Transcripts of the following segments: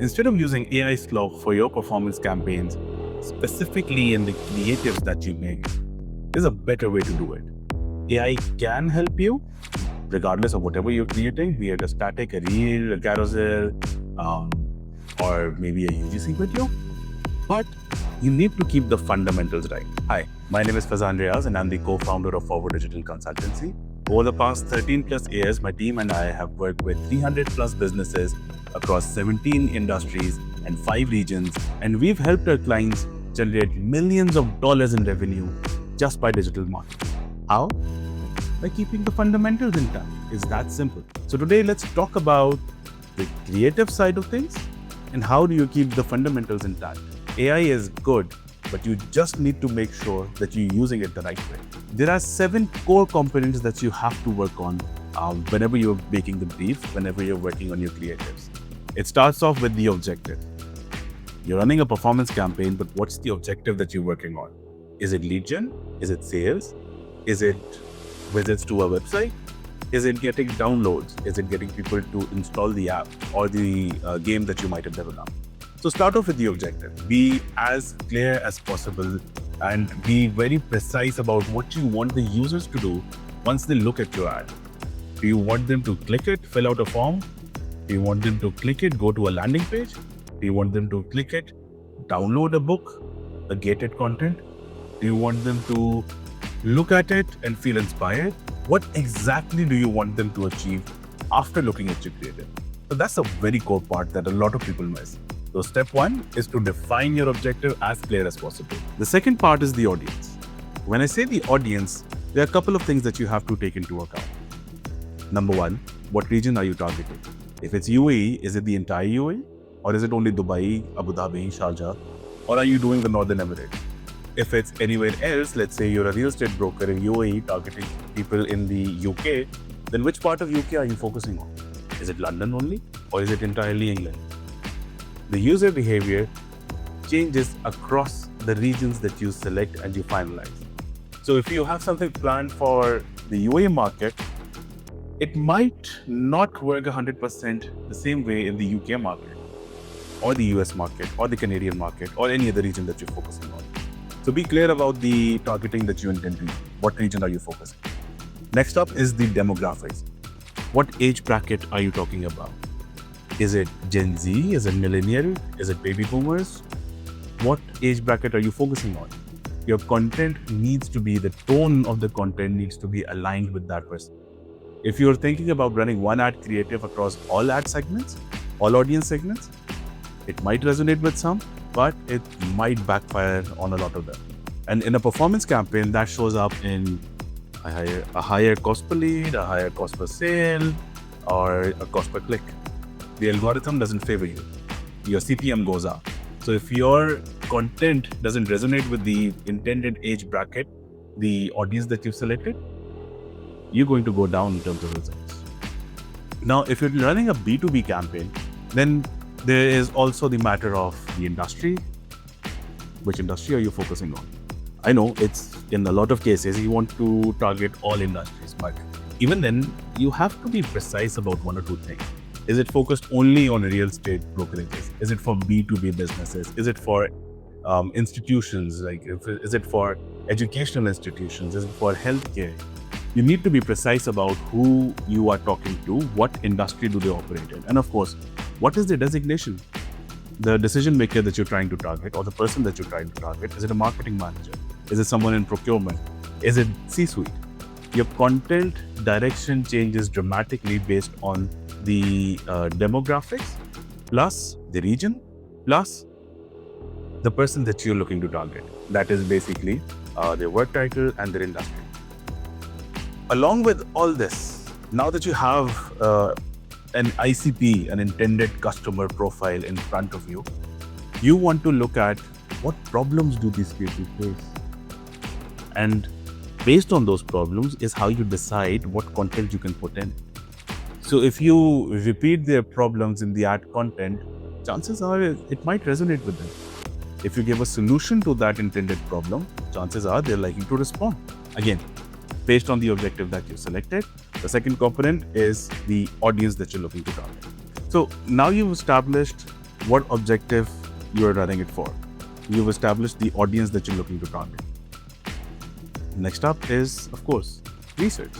Instead of using AI slop for your performance campaigns, specifically in the creatives that you make, there's a better way to do it. AI can help you regardless of whatever you're creating, be it a static, a reel, a carousel, um, or maybe a UGC video. But you need to keep the fundamentals right. Hi, my name is Fazan Riaz and I'm the co-founder of Forward Digital Consultancy. Over the past 13 plus years, my team and I have worked with 300 plus businesses across 17 industries and 5 regions, and we've helped our clients generate millions of dollars in revenue just by digital marketing. How? By keeping the fundamentals intact. It's that simple. So today, let's talk about the creative side of things and how do you keep the fundamentals intact. AI is good, but you just need to make sure that you're using it the right way. There are 7 core components that you have to work on whenever you're making the brief, whenever you're working on your creatives. It starts off with the objective. You're running a performance campaign, but what's the objective that you're working on? Is it lead gen? Is it sales? Is it visits to a website? Is it getting downloads? Is it getting people to install the app or the game that you might have developed? So start off with the objective. Be as clear as possible and be very precise about what you want the users to do once they look at your ad. Do you want them to click it, fill out a form? Do you want them to click it, go to a landing page? Do you want them to click it, download a book, a gated content? Do you want them to look at it and feel inspired? What exactly do you want them to achieve after looking at your creative? So that's a very core part that a lot of people miss. So step 1 is to define your objective as clear as possible. The second part is the audience. When I say the audience, there are a couple of things that you have to take into account. Number 1, what region are you targeting? If it's UAE, is it the entire UAE? Or is it only Dubai, Abu Dhabi, Sharjah? Or are you doing the Northern Emirates? If it's anywhere else, let's say you're a real estate broker in UAE targeting people in the UK, then which part of UK are you focusing on? Is it London only? Or is it entirely England? The user behavior changes across the regions that you select and you finalize. So if you have something planned for the UAE market, it might not work 100% the same way in the UK market, or the US market, or the Canadian market, or any other region that you're focusing on. So be clear about the targeting that you intend to do. What region are you focusing? Next up is the demographics. What age bracket are you talking about? Is it Gen Z? Is it millennial? Is it baby boomers? What age bracket are you focusing on? Your content needs to be, the tone of the content needs to be aligned with that person. If you're thinking about running one ad creative across all ad segments, all audience segments, it might resonate with some, but it might backfire on a lot of them. And in a performance campaign, that shows up in a higher cost per lead, a higher cost per sale, or a cost per click. The algorithm doesn't favor you. Your CPM goes up. So if your content doesn't resonate with the intended age bracket, the audience that you've selected, you're going to go down in terms of results. Now, if you're running a B2B campaign, then there is also the matter of the industry. Which industry are you focusing on? I know it's in a lot of cases you want to target all industries, but even then you have to be precise about one or two things. Is it focused only on real estate brokerages? Is it for B2B businesses? Is it for institutions? Is it for educational institutions? Is it for healthcare? You need to be precise about who you are talking to, what industry do they operate in, and of course, what is the designation? The decision maker that you're trying to target, or the person that you're trying to target, is it a marketing manager? Is it someone in procurement? Is it C-suite? Your content direction changes dramatically based on the demographics, plus the region, plus the person that you're looking to target. That is basically their work title and their industry. Along with all this, now that you have an ICP, an intended customer profile in front of you, you want to look at what problems do these people face. And based on those problems is how you decide what content you can put in. So if you repeat their problems in the ad content, chances are it might resonate with them. If you give a solution to that intended problem, chances are they're likely to respond. Again, based on the objective that you selected. The second component is the audience that you're looking to target. So now you've established what objective you are running it for. You've established the audience that you're looking to target. Next up is, of course, research.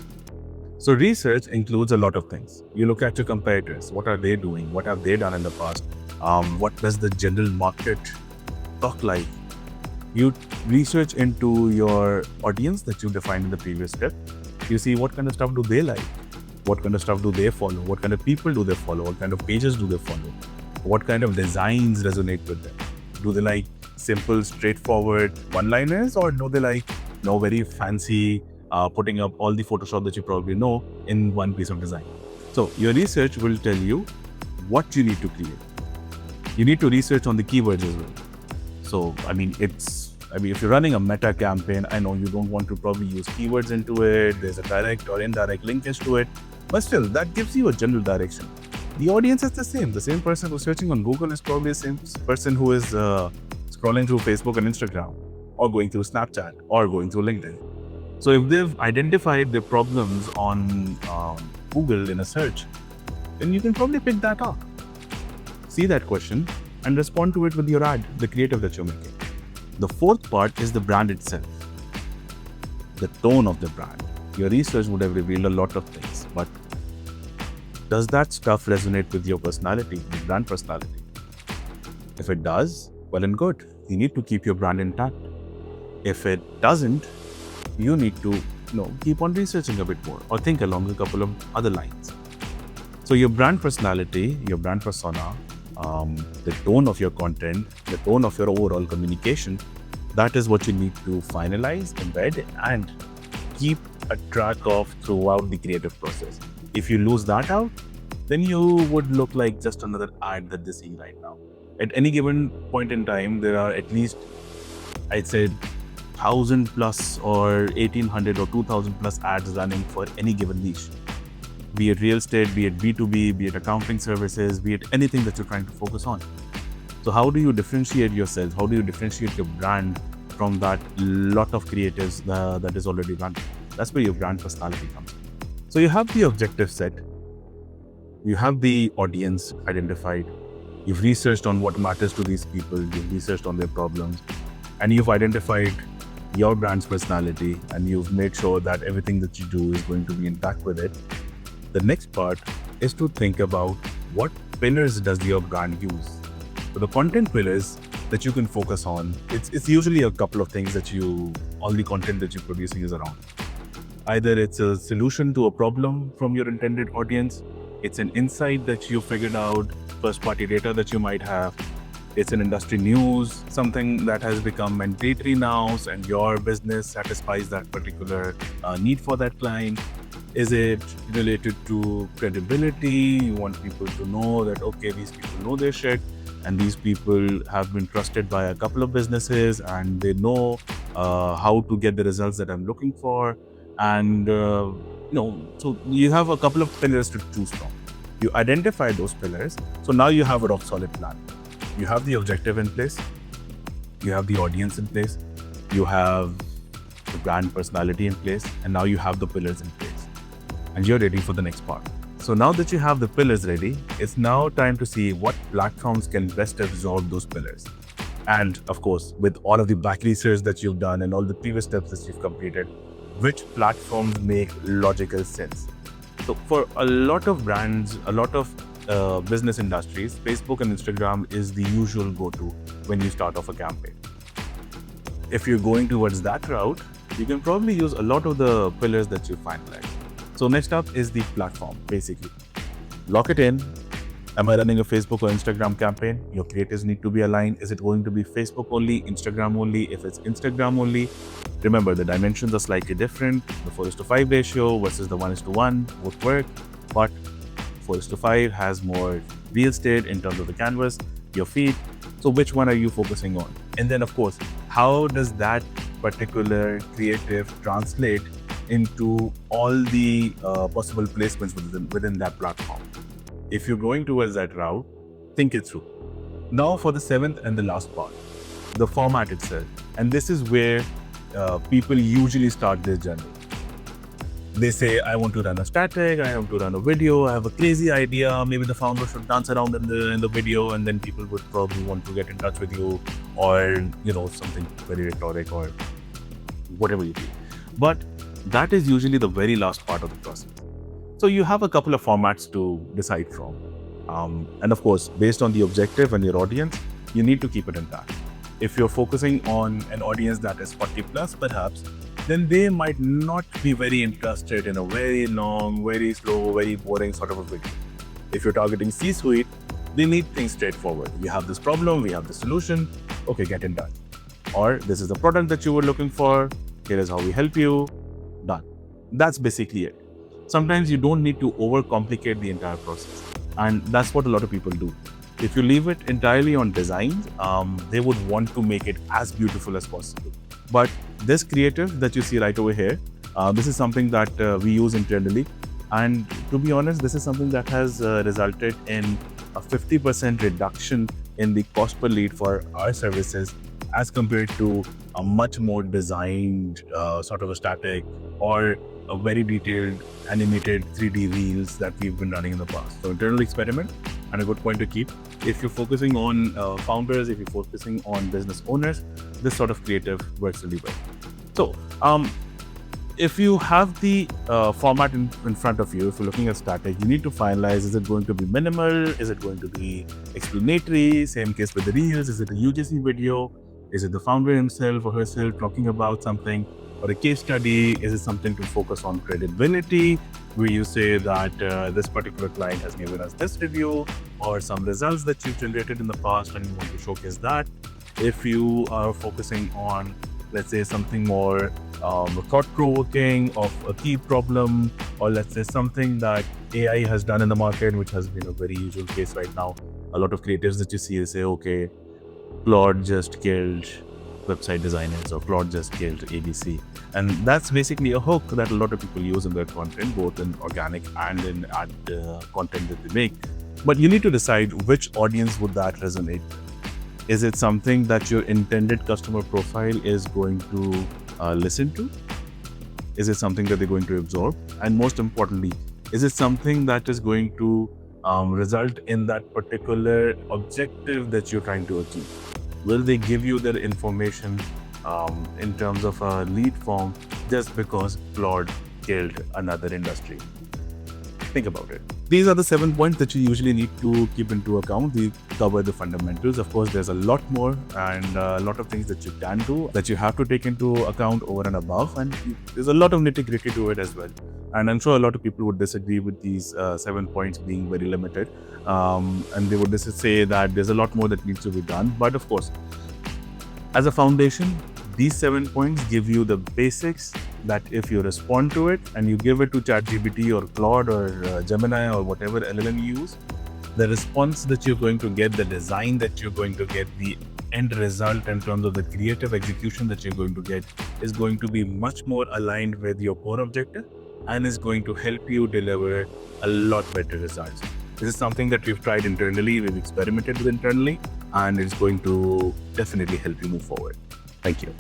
So research includes a lot of things. You look at your competitors. What are they doing? What have they done in the past? What does the general market talk like? You research into your audience that you defined in the previous step. You see what kind of stuff do they like? What kind of stuff do they follow? What kind of people do they follow? What kind of pages do they follow? What kind of designs resonate with them? Do they like simple, straightforward one-liners, or do they like very fancy, putting up all the Photoshop that you probably know in one piece of design? So your research will tell you what you need to create. You need to research on the keywords as well. So, if you're running a meta campaign, I know you don't want to probably use keywords into it. There's a direct or indirect linkage to it, but still, that gives you a general direction. The audience is the same. The same person who's searching on Google is probably the same person who is scrolling through Facebook and Instagram, or going through Snapchat, or going through LinkedIn. So if they've identified the problems on Google in a search, then you can probably pick that up. See that question and respond to it with your ad, the creative that you're making. The fourth part is the brand itself, the tone of the brand. Your research would have revealed a lot of things, but does that stuff resonate with your personality, your brand personality? If it does, well and good. You need to keep your brand intact. If it doesn't, you need to keep on researching a bit more, or think along a couple of other lines. So your brand personality, your brand persona, the tone of your content, the tone of your overall communication, that is what you need to finalize, embed, and keep a track of throughout the creative process. If you lose that out, then you would look like just another ad that they're seeing right now. At any given point in time, there are at least, I'd say, 1,000 plus or 1,800 or 2,000 plus ads running for any given niche. Be it real estate, be it B2B, be it accounting services, be it anything that you're trying to focus on. So how do you differentiate yourself? How do you differentiate your brand from that lot of creatives that is already running? That's where your brand personality comes in. So you have the objective set, you have the audience identified, you've researched on what matters to these people, you've researched on their problems, and you've identified your brand's personality, and you've made sure that everything that you do is going to be intact with it. The next part is to think about what pillars does your brand use. So the content pillars that you can focus on, it's usually a couple of things that all the content that you're producing is around. Either it's a solution to a problem from your intended audience, it's an insight that you figured out, first-party data that you might have, it's an industry news, something that has become mandatory now, and your business satisfies that particular need for that client. Is it related to credibility? You want people to know that, okay, these people know their shit, and these people have been trusted by a couple of businesses, and they know how to get the results that I'm looking for. And so you have a couple of pillars to choose from. You identify those pillars, so now you have a rock solid plan. You have the objective in place, you have the audience in place, you have the brand personality in place, and now you have the pillars in place, and you're ready for the next part. So now that you have the pillars ready, it's now time to see what platforms can best absorb those pillars. And of course, with all of the back research that you've done and all the previous steps that you've completed, which platforms make logical sense? So for a lot of brands, a lot of business industries, Facebook and Instagram is the usual go-to when you start off a campaign. If you're going towards that route, you can probably use a lot of the pillars that you finalize. So next up is the platform, basically. Lock it in. Am I running a Facebook or Instagram campaign? Your creatives need to be aligned. Is it going to be Facebook only, Instagram only? If it's Instagram only, remember the dimensions are slightly different. The 4:5 ratio versus the 1:1 would work, but 4:5 has more real estate in terms of the canvas, your feed. So which one are you focusing on? And then of course, how does that particular creative translate into all the possible placements within that platform? If you're going towards that route, think it through. Now for the seventh and the last part, the format itself. And this is where people usually start their journey. They say, I want to run a static, I want to run a video, I have a crazy idea, maybe the founder should dance around in the video, and then people would probably want to get in touch with you, or something very rhetoric or whatever you do. But that is usually the very last part of the process. So you have a couple of formats to decide from. And of course, based on the objective and your audience, you need to keep it intact. If you're focusing on an audience that is 40 plus, perhaps, then they might not be very interested in a very long, very slow, very boring sort of a video. If you're targeting C-suite, they need things straightforward. We have this problem, we have the solution, okay, get in touch. Or this is the product that you were looking for, here is how we help you, done. That's basically it. Sometimes you don't need to overcomplicate the entire process. And that's what a lot of people do. If you leave it entirely on design, they would want to make it as beautiful as possible. But this creative that you see right over here, this is something that we use internally. And to be honest, this is something that has resulted in a 50% reduction in the cost per lead for our services as compared to a much more designed sort of a static or a very detailed animated 3D reels that we've been running in the past. So internal experiment and a good point to keep. If you're focusing on founders, if you're focusing on business owners, this sort of creative works really well. So if you have the format in front of you, if you're looking at static, you need to finalize, is it going to be minimal? Is it going to be explanatory? Same case with the reels. Is it a UGC video? Is it the founder himself or herself talking about something? Or a case study? Is it something to focus on credibility, where you say that this particular client has given us this review or some results that you've generated in the past and you want to showcase that? If you are focusing on, let's say, something more thought-provoking of a key problem, or let's say something that AI has done in the market, which has been a very usual case right now. A lot of creatives that you see, they say, okay, Claude just killed website designers, or Claude just killed ABC. And that's basically a hook that a lot of people use in their content, both in organic and in ad content that they make. But you need to decide which audience would that resonate. Is it something that your intended customer profile is going to listen to? Is it something that they're going to absorb? And most importantly, is it something that is going to result in that particular objective that you're trying to achieve? Will they give you their information in terms of a lead form just because Claude killed another industry? Think about it. These are the 7 points that you usually need to keep into account. We cover the fundamentals. Of course, there's a lot more and a lot of things that you can do that you have to take into account over and above. And there's a lot of nitty-gritty to it as well. And I'm sure a lot of people would disagree with these 7 points being very limited. And they would just say that there's a lot more that needs to be done. But of course, as a foundation, these 7 points give you the basics that if you respond to it and you give it to ChatGPT or Claude or Gemini or whatever LLM you use, the response that you're going to get, the design that you're going to get, the end result in terms of the creative execution that you're going to get is going to be much more aligned with your core objective and is going to help you deliver a lot better results. This is something that we've tried internally, we've experimented with internally, and it's going to definitely help you move forward. Thank you.